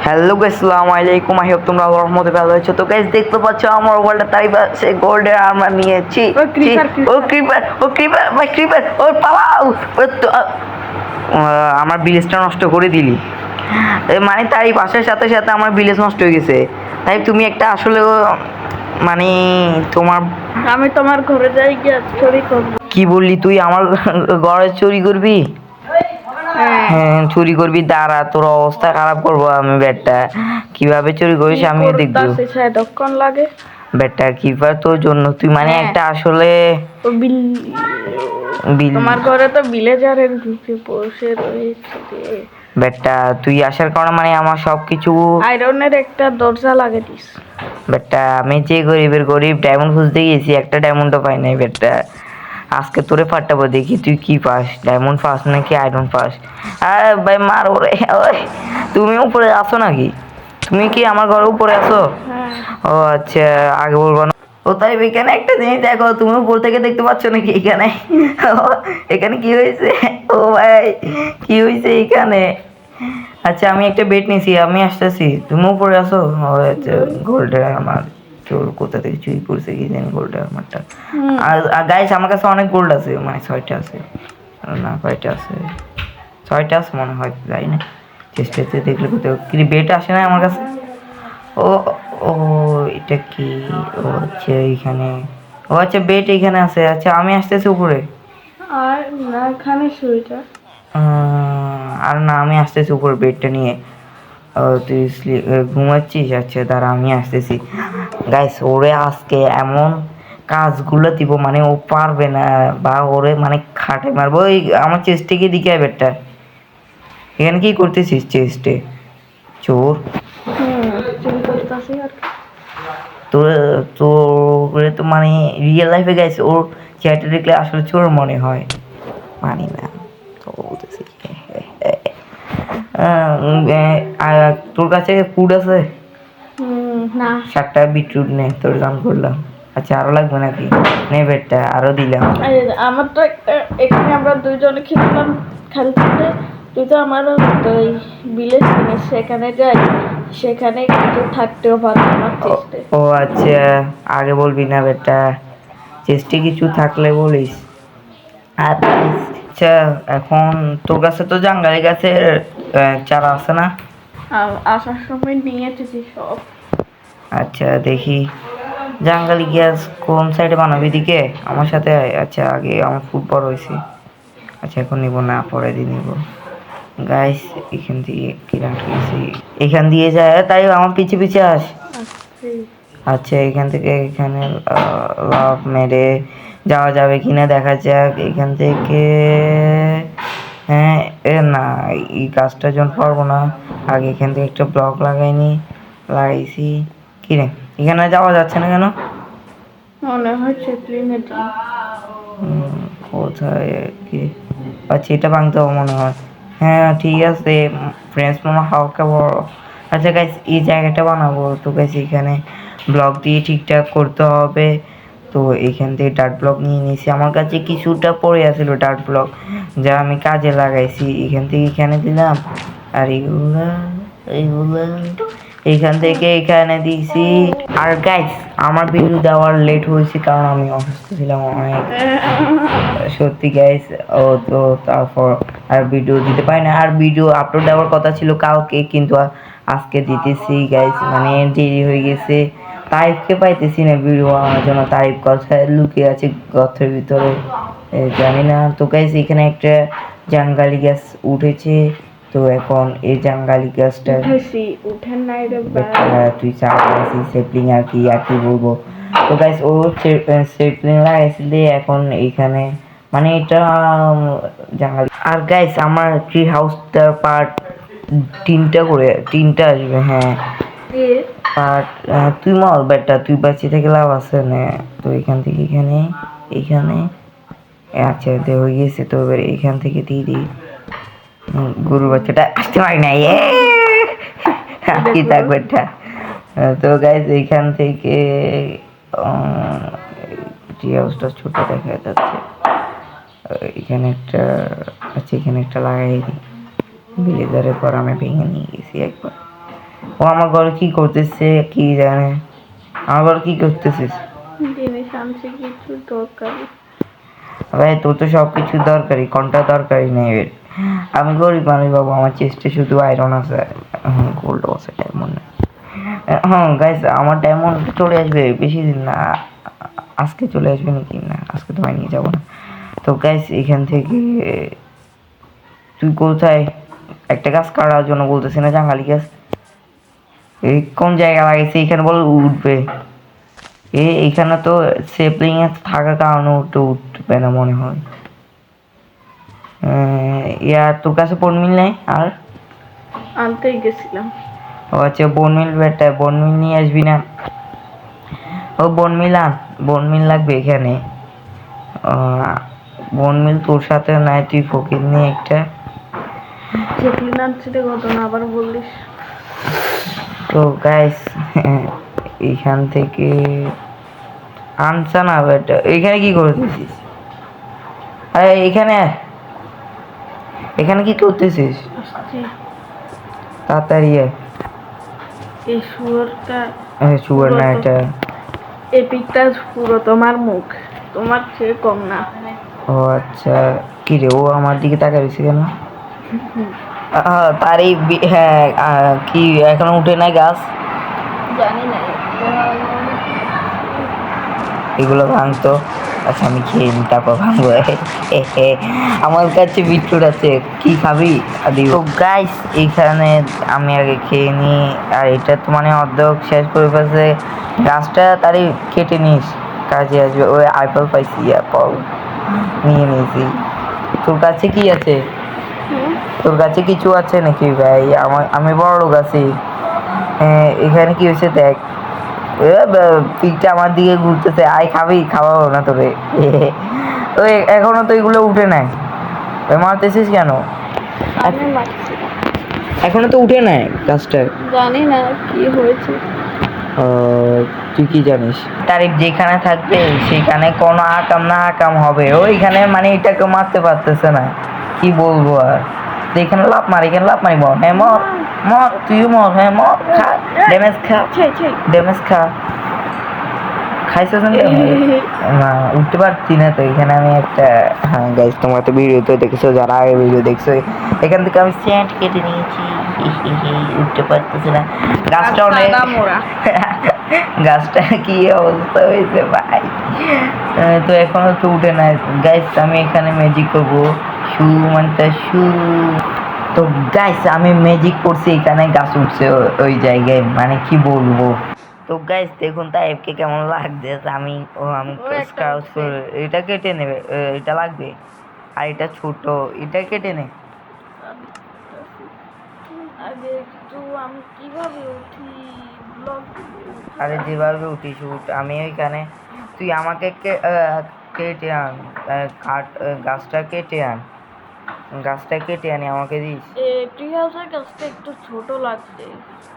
Hello guys, আসসালামু আলাইকুম। I hope তোমরা আল্লাহর রহমতে ভালো আছো। তো গাইস দেখতে পাচ্ছ আমার ওয়ার্ল্ডের তারিফ আছে, গোল্ডের আর্মার নিয়েছি। ও ক্রিপার ও পালাও। আমার ভিলেজটা নষ্ট করে দিলি। মানে তারিফ আসার সাথে সাথে আমার ভিলেজ নষ্ট হয়ে গেছে। তাই তুমি একটা আসলে মানে তোমার আমি তোমার ঘরে যাই গিয়ে চুরি করব। কি বললি তুই? আমার ঘরে চুরি করবি? হ্যাঁ চুরি করবি, দাঁড়া তোর অবস্থা খারাপ করবো আমি। ব্যাটটা কিভাবে চুরি করিস আমিও দেখবো। সেটাক্ষণ লাগে ব্যাটটা কিপার তোর জন্য তুই মানে একটা আসলে তোমার ঘরে তো ভিলেজারের গ্রুপে বসে রয়েছে। ব্যাটটা তুই আসার কারণে মানে আমার সবকিছু আয়রনের একটা দরজা লাগে দিস। ব্যাটটা আমি যে গরিবের গরিব ডায়মন্ড খুঁজতে গেছি, একটা ডায়মন্ডও পাই নাই। ব্যাটটা আজকে তোরে ফাটাবো, দেখি তুই কি পাস, ডায়মন্ড পাস নাকি আয়রন পাস। আরে ভাই মার ওরে। ওই তুমি উপরে আসো নাকি? তুমি কি আমার ঘরের উপরে আসো? ও আচ্ছা, আগে বলবো না। ও তাই এখানে একটা জিনিস দেখো, তুমি উপর থেকে দেখতে পাচ্ছ নাকি? এখানে এখানে কি হয়েছে? ও ভাই কি হয়েছে এখানে? আচ্ছা আমি একটা বেট নিয়েছি, আমি আসতেছি, তুমি উপরে আসো। ও আচ্ছা, গোল্ডের আমার চোর কোথা থেকে চুরি করছে কি জানি গোল্ডের আমারটা। আর গাইস আমার কাছে অনেক গোল্ড আছে, মানে 6টা আছে না 5টা আছে, 6টা আছে মনে হয়, যাই না চেষ্টাতে দেখলে কোথাও কি বেট আসে না আমার কাছে। ও ও এটা কি? ও আচ্ছা এইখানে, ও আচ্ছা বেট এইখানে আছে। আচ্ছা আমি আসতেছি উপরে। আর না এখানে শুইটা আর না আমি আসতেছি উপরে বেডটা নিয়ে। তুই ঘুমাচ্ছিস? আচ্ছা দাঁড়া আমি আসতেছি। গাইস ওরে আজকে এমন কাজগুলো দিব মানে ও পারবে না, বা ওরে মানে খাটে মারবো। ওই আমার চেস্টে গিয়ে দিকে বেডটা, এখানে কি করতেছিস চেস্টে? চোর চুরি করতেছি আর তোর তোরে তো মানে রিয়েল লাইফে গাইস ওর চেহারাটা দেখলে আসলে চোর মনে হয়, মানি না তো বলতেছি। তোর কাছে ফুড আছে? না 7টা বিটরুট নে, তোর দাম করলাম। আচ্ছা আরো লাগবে নাকি? নে বেডটা আরো দিলাম। আমার তো একটা এখানে আমরা দুইজনে খেলতে তুই তো আমার ওই ভিলেজ কিনিস, সেখানে যাই, সেখানে কিছু থাকতেও পারে আমার চেষ্টা। ও আচ্ছা আগে বলবি না বেটা, চেষ্টে কিছু থাকলে বলিস। আচ্ছা এখন তোর কাছে তো জাঙ্গালি গাছের চারা আছে না? আসার সময় নিয়ে এসেছি সব। আচ্ছা দেখি জাঙ্গালি গ্যাস কোন সাইডে বানাবি, দিকে আমার সাথে আয়। আচ্ছা আগে আমার ফুড বড় হয়েছে। আচ্ছা এখন নিব না, পরে দিয়ে নিব। গাইস এখান থেকে এখান দিয়ে যায়, তাই আমার পিছে পিছে আস। আচ্ছা এখান থেকে এখানে লাভ মেরে যাওয়া যাবে কিনা দেখা যাক এখান থেকে। হ্যাঁ না এই গাছটা যখন পারবো না, আগে এখান থেকে একটা ব্লক লাগাইছি। কি রে এখানে যাওয়া যাচ্ছে না কেন? মনে হচ্ছে কোথায় কি? আচ্ছা এটা ভাঙতে হবে মনে হয়। হ্যাঁ ঠিক আছে, ফ্রেন্ডস মনে হালকা বড়। আচ্ছা গাইস এই জায়গাটা বানাবো তো গাইস, এখানে ব্লক দিয়ে ঠিকঠাক করতে হবে। তো এখান থেকে ডার্ট ব্লক নিয়ে নিয়েছি, আমার কাছে কিছুটা পড়ে আছিল ডার্ট ব্লক, যা আমি কাজে লাগাইছি। এখান থেকে এখানে দিলাম, আর এইগুলা এখান থেকে এখানে দিয়েছি। আর গাইস আমার ভিডিও দেওয়ার লেট হয়েছে কারণ আমি অসুস্থ ছিলাম অনেক, সত্যি গাইস। ও তো তারপর আর ভিডিও দিতে পারি না, আর ভিডিও আপলোড দেওয়ার কথা ছিল কালকে, কিন্তু আজকে দিতেছি গাইস, মানে দেরি হয়ে গেছে। তারিফকে পাইতেছি না ভিডিও বানানোর জন্য, তারিফ কথায় লুকিয়ে আছে গর্তের ভিতরে, জানি না। তো গাইস এখানে একটা জাঙ্গালি গাছ উঠেছে, তো এখন এই জাঙ্গালি গাছটা উঠেন নাই রে তুই চালাইছিস সেপলিং, আর কি বলবো। তো গাইস ও সেপলিং লাগাইছিল এখন এইখানে, মানে এটা জাঙ্গালি। আর গাইস আমার ট্রি হাউসটার পার্ট 3টা আসবে। হ্যাঁ পার্ট তুই মল বেটা, তুই বাঁচি থেকে লাভ আছে না। তো এখান থেকে এখানে আচ্ছা দে হয়ে গেছে। তো এবার এখান থেকে দিয়ে দিই, গরু বাচ্চাটা আসতে পারি না কি থাকবে এটা। তো গাইজ এইখান থেকে ট্রি হাউসটা ছোট দেখা যাচ্ছে, এখানে একটা আচ্ছা এখানে একটা লাগাই দিই। ভিলেজারের পর আমি ভেঙে নিয়ে গেছি একবার। ও আমার ঘরে কি করতেছে কি জানে, আমার ঘরে কি করতেছিস? জিনিস আনছি কিছু দরকারি। ভাই তোর তো সব কিছু দরকারি, কোনটা দরকারি নেই এর? আমি গরিব মানুষ বাবু, আমার চেস্টে শুধু আয়রন আছে, গোল্ড আছে, ডায়মন্ড নেই। হ্যাঁ গাইস, আমার ডায়মন্ড চলে আসবে বেশি দিন না, আজকে চলে আসবে নাকি, না আজকে তো নিয়ে যাবো না। তো গাইস এখান থেকে তুই কোথায়, একটা গাছ কাটার জন্য বলতেছি না, জাঙ্গালি গাছ এই কোন জায়গা লাগাইছে এখানে বল উঠবে? এইখানে তো সেপলিং এ থাকার কারণে উঠবে না মনে হয়। ইয়া তোর কাছে বন মিল নেই আর? আনতেই গেছিলাম। ও আচ্ছা, বন মিল বেটা, বন মিল নিয়ে আসবি না? ও বন মিল আন, বন মিল লাগবে এখানে। বন মিল তোর সাথে নাই, তুই ফকির নিয়ে একটা। চেকলিন আনছি রে, কত না আবার বললিস। তো গাইস এইখান থেকে আনছা না বেটা, এখানে কি করতেছিস? আরে এখানে আয়। এখানে কি করতেছিস? আসছি। তাড়াতাড়ি আয়। এই শুয়োরটা শুয়ার না এটা। এই পিকটা পুরো তোমার মুখ, তোমার চেয়ে কম না। ও আচ্ছা, কি রে ও আমার দিকে তাকায় রয়েছে কেন? তার এই হ্যাঁ, কি এখনো উঠে নাই গাছ? জানি না। এগুলো ভাঙতো, আচ্ছা আমি খেয়ে নি তারপর ভাঙবো। আমার কাছে বিট্রুট আছে, কি খাবি? তো গাইস এখানে আমি আগে খেয়ে নি, আর এটা তো মানে অর্ধেক শেষ করে ফেলছে। গাছটা তারই কেটে নিস, কাজে আসবে। ওই আইফেল পাইছি, অ্যাপল নিয়ে নিয়েছি। তোর কাছে কি আছে? তোর কাছে কিছু আছে নাকি ভাই? আমি বড় লোক আছি। এখানে কি হয়েছে দেখ, পিকটা আমার দিকে ঘুরতেছে, আয় খাবি? খাওয়াবো না তোরে। ওই এখনো তো এগুলো উঠে নাই, মারতেছিস কেন? আমি মারছি না। এখনো তো উঠে নাই গাছটা। জানি না কি হয়েছে। তুই কি জানিস? তারিফ যেখানে থাকবে সেখানে কোনো আকাম না আকাম হবে, ওইখানে মানে এটাকে মারতে পারতেছে না, কি বলবো আর। তো এখানে লাভ মার, এখানে লাভ মারি, মর, হ্যাঁ মর, মর তুইও মর, হ্যাঁ মর, খা ড্যামেজ, খা ড্যামেজ, খা খাইছিস না? উঠতে পারছি না তো এখানে আমি একটা, হ্যাঁ গাইস তোমরা তো ভিডিওতে দেখেছো, যারা আগে ভিডিও দেখছো, এখান থেকে আমি স্যান্ড কেটে নিয়েছি। উঠতে পারতেছি না, গাছটা অনেক গাছটা কি অবস্থা হয়েছে ভাই। তো এখনো তো উঠে নাই গাইস, আমি এখানে ম্যাজিক করবো, শু মানে শু। তো গাইস আমি ম্যাজিক করছি, এখানে গাছ উঠছে ওই জায়গায়, মানে কি বলবো। তো গাইস দেখুন তাইফকে কেমন লাগতেছে, আমি স্ক্রাউচ করে এটা কেটে নেবে, এটা লাগবে, আর এটা ছোট, এটা কেটে নে। আগে একটু আমি কিভাবে উঠি ব্লগ। আরে যেভাবে উঠিস উঠ, আমি ওইখানে, তুই আমাকে কেটে আন, গাছটা কেটে আন, গাছটা কেটে আনি আমাকে দিস। ট্রি হাউসের গাছটা একটু ছোট লাগছে।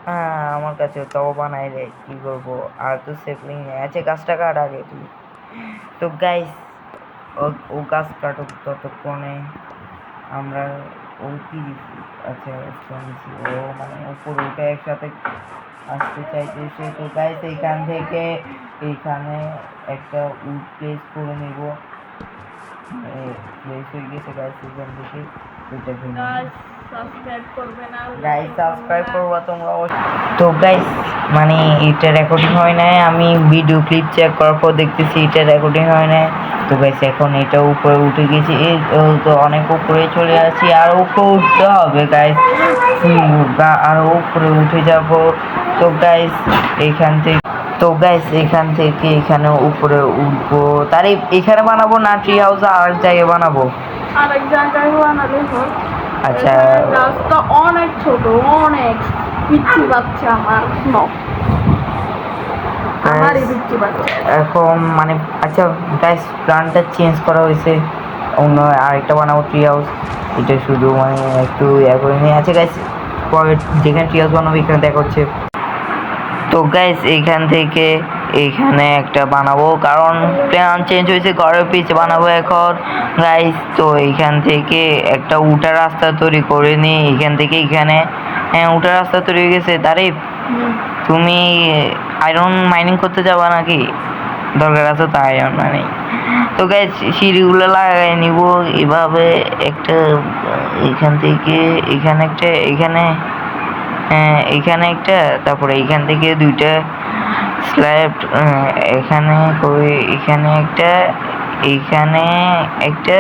হ্যাঁ আমার কাছে তাও বানাই রে, কি করবো, আর তো সেপলিং নেই। আচ্ছা গাছটা কাট আগে তুই। তো গাইস ও গাছ কাটুক, ততক্ষণে আমরা ও কি দিছি, আচ্ছা স্টোন দিছি, ও মানে উপরে উঠে একসাথে আসতে চাইতেছে। তো গাইস এইখান থেকে এইখানে একটা উড প্লেস করে নিব, প্লেস হয়ে গেছে গাইস। এখান থেকে ওইটা সাবস্ক্রাইব করবে না গাইস, সাবস্ক্রাইব করবা তোমরা। তো গাইস মানে এটা রেকর্ডিং হয় নাই, আমি ভিডিও ক্লিপ চেক করার পর দেখতেছি এটা রেকর্ডিং হয় নাই। তো গাইস এখন এটা উপরে উঠে গেছি, এই তো অনেক উপরে চলে আসি, আর উপরে উঠতে হবে গাইস, আর উপরে উঠে যাব। তো গাইস এখান থেকে, তো গাইস এখান থেকে এখানে উপরে উঠবো, তার এখানে বানাবো না ট্রি হাউস আর জায়গায় বানাবো? আরেক জায়গায় বানালে হয়। আচ্ছা গাছটা অনেক ছোট, অনেক পিচ্ছি বাচ্চা আমার আমারই পিচ্ছি বাচ্চা এখন মানে। আচ্ছা গাইস প্ল্যানটা চেঞ্জ করা হয়েছে, অন্য আরেকটা বানাবো ট্রি হাউস, এটা শুধু মানে একটু করে নিয়ে আছে গাইস, পরে যেখানে ট্রি হাউস বানাবো এখানে দেখা হচ্ছে। তো গাইস এইখান থেকে এইখানে একটা বানাবো, কারণ প্ল্যান চেঞ্জ হয়েছে, ঘরের পিছে বানাবো এখন গাইস। তো এইখান থেকে একটা উঠার রাস্তা তৈরি করে নি, এইখান থেকে এখানে উঠার রাস্তা তৈরি হয়ে গেছে। তারিফ, তুমি আয়রন মাইনিং করতে যাবা নাকি? দরকার আছে তো আয়রন মাইনিং। তো গাইস সিঁড়িগুলো লাগাই নিব এভাবে, একটা এখান থেকে এখানে একটা, এখানে এইখানে একটা, তারপরে এইখান থেকে দুইটা স্ল্যাব, এখানে কই, এখানে একটা, এইখানে একটা,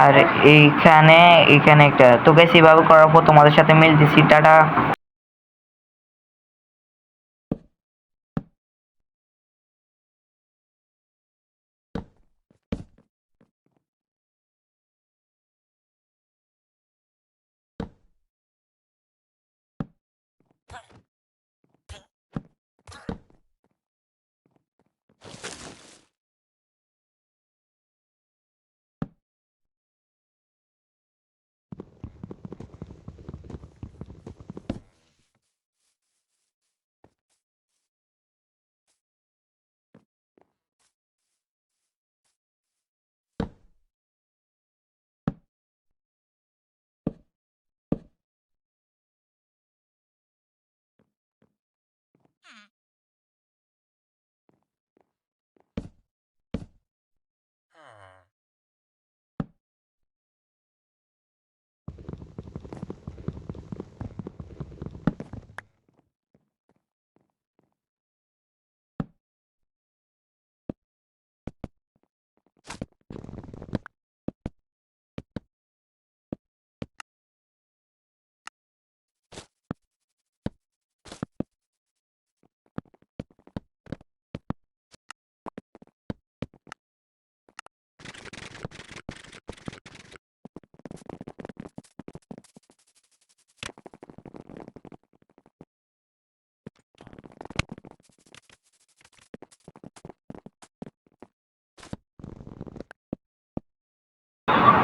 আর এইখানে এখানে একটা। তো গাইস এভাবে করার পর তোমাদের সাথে মিলতেছি, টাটা।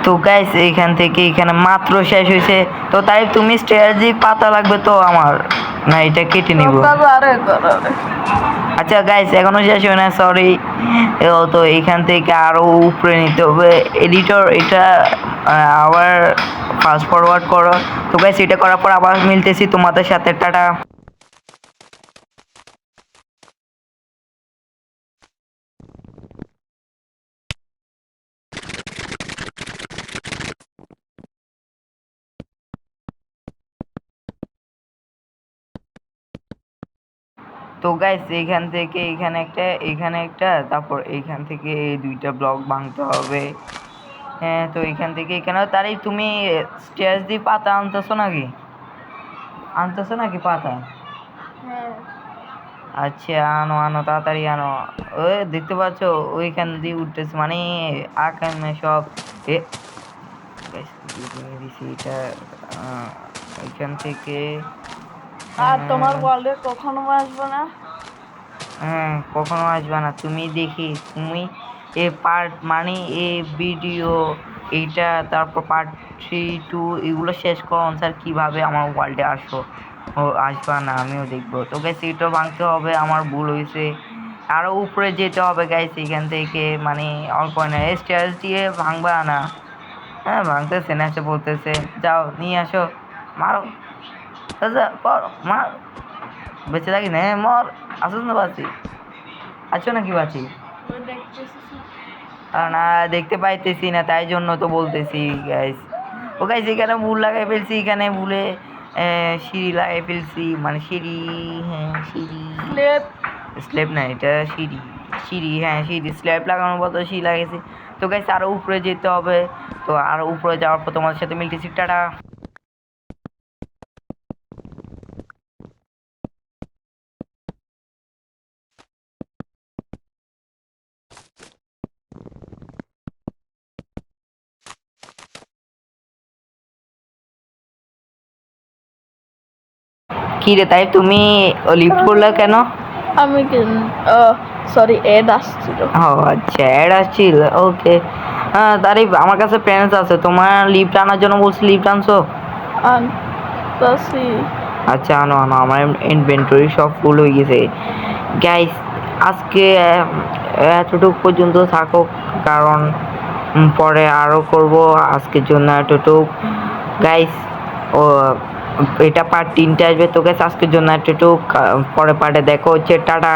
তো গাইস এইখান থেকে এখানে মাত্র শেষ হয়েছে। তো তাই তুমি স্ট্র্যাটেজি পাতা লাগবে তো আমার, না এটা কেটে নিব? আচ্ছা গাইস এখনো শেষ হয় না, সরি। তো এইখান থেকে আরো উপরে নিতে হবে। এডিটর এটা আবার ফাস্ট ফরওয়ার্ড করো। তো গাইস এটা করার পর আবার মিলতেছি তোমাদের সাথে, টাটা। তো গাইস এইখান থেকে এখানে একটা, এখানে একটা, তারপর এইখান থেকে এই দুইটা ব্লক ভাঙতে হবে। হ্যাঁ, তো এইখান থেকে এখানে। তারই তুমি স্টেয়ার্স দিয়ে পাতা আনতেছো নাকি? আনতেছো নাকি পাতা? আচ্ছা আনো আনো, তাড়াতাড়ি আনো। ওই দেখতে পাচ্ছ ওইখান দিয়ে উঠতেছে, মানে আকামে সব দিছি এটা এইখান থেকে। আর তোমার ওয়ার্ল্ডে কখনো আসবে না? হ্যাঁ কখনো আসবে না, তুমি দেখি তুমি এ পার্ট মানে এ ভিডিও এইটা, তারপর পার্ট 3, 2 এগুলো শেষ করো স্যার, কীভাবে আমার ওয়ার্ল্ডে আসো। ও আসবা না, আমিও দেখবো। তো গাইস এটাও ভাঙতে হবে, আমার ভুল হয়েছে। আরও উপরে যেতে হবে গাইস এখান থেকে, মানে অল্প না স্টেয়ার্স দিয়ে ভাঙবা না। হ্যাঁ ভাঙতেছে না, এসে বলতেছে যাও নিয়ে আসো, মারো পর মার, বেঁচে থাকি না মর, আসুন না বাঁচি, আছো নাকি বাঁচি? না দেখতে পাইতেছি না, তাই জন্য তো বলতেছি গাইস। ও গাইস এখানে ভুল লাগাই ফেলছি, এখানে ভুলে সিঁড়ি লাগাই ফেলছি, মানে সিঁড়ি, হ্যাঁ সিঁড়ি, স্ল্যাব না এটা সিঁড়ি, সিঁড়ি হ্যাঁ সিঁড়ি, স্ল্যাব লাগানোর বদলে সিঁড়ি লাগাইছি। তো গাইস আরও উপরে যেতে হবে। তো আরও উপরে যাওয়ার পর তোমাদের সাথে মিলতেছি, টাটা। কি রে তাই তুমি লিফট করলে কেন? আমি সরি এড আসছিল। ও আচ্ছা অ্যাড আসছিল, ওকে। হ্যাঁ তারিফ, আমার কাছে পেন্স আছে, তোমার লিফট আনার জন্য বলছি, লিফট আনছো? আনতাছি। আচ্ছা আনো আনো, আমার ইনভেন্টরি সব ফুল হয়ে গেছে গাইস। আজকে এতটুকু পর্যন্ত থাকুক, কারণ পরে আরও করব। আজকের জন্য এতটুক গাইস। ও এটা পার্ট 3 আসবে। তো গাইস আজকের জন্য এতটুক, পরে পার্টে দেখো হচ্ছে। টাটা।